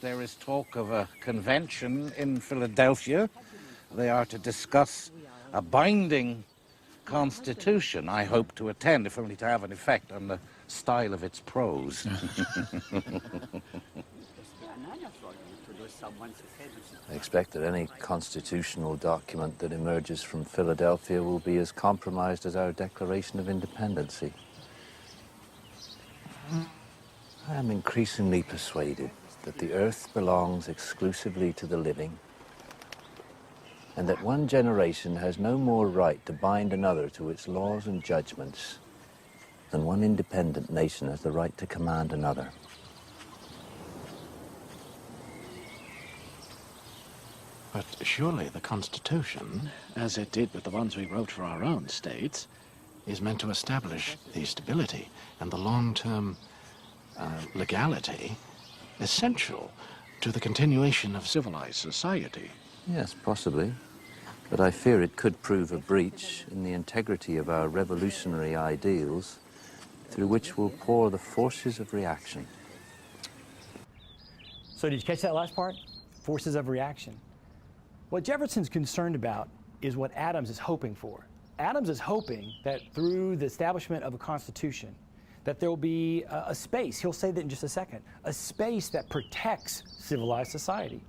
there is talk of a convention in Philadelphia. They are to discuss a binding constitution. I hope to attend, if only to have an effect on the style of its prose. I expect that any constitutional document that emerges from Philadelphia will be as compromised as our Declaration of Independence. I am increasingly persuaded that the earth belongs exclusively to the living, and that one generation has no more right to bind another to its laws and judgments than one independent nation has the right to command another. But surely the Constitution, as it did with the ones we wrote for our own states, is meant to establish the stability and the long-term legality essential to the continuation of civilized society. Yes, possibly. But I fear it could prove a breach in the integrity of our revolutionary ideals, through which will pour the forces of reaction. So did you catch that last part? Forces of reaction. What Jefferson's concerned about is what Adams is hoping for. Adams is hoping that through the establishment of a constitution, that there will be a space, he'll say that in just a second, a space that protects civilized society.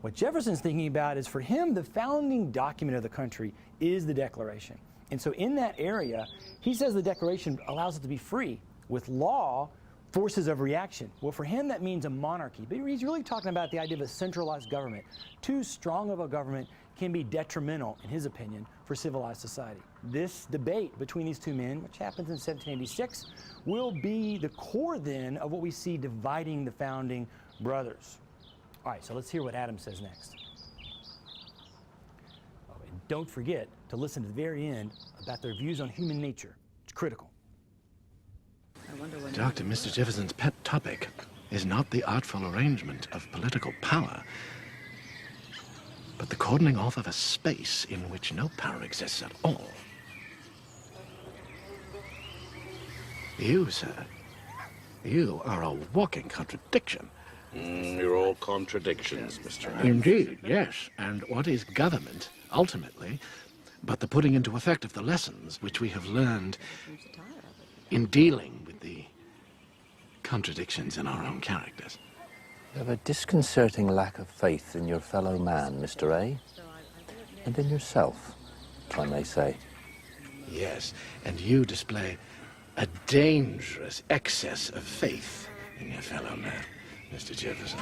What Jefferson's thinking about is, for him, the founding document of the country is the Declaration. And so in that area, he says the Declaration allows it to be free. With law, forces of reaction. Well, for him, that means a monarchy. But he's really talking about the idea of a centralized government. Too strong of a government can be detrimental, in his opinion, for civilized society. This debate between these two men, which happens in 1786, will be the core then of what we see dividing the founding brothers. All right, so let's hear what Adams says next. Oh, and don't forget to listen to the very end about their views on human nature. It's critical. Dr. Mr. Jefferson's pet topic is not the artful arrangement of political power, but the cordoning off of a space in which no power exists at all. You, sir, you are a walking contradiction. You're all contradictions, Mr. Adams. Indeed, yes. And what is government, ultimately, but the putting into effect of the lessons which we have learned in dealing with the contradictions in our own characters? You have a disconcerting lack of faith in your fellow man, Mr. A, and in yourself, if I may say. Yes, and you display a dangerous excess of faith in your fellow man, Mr. Jefferson.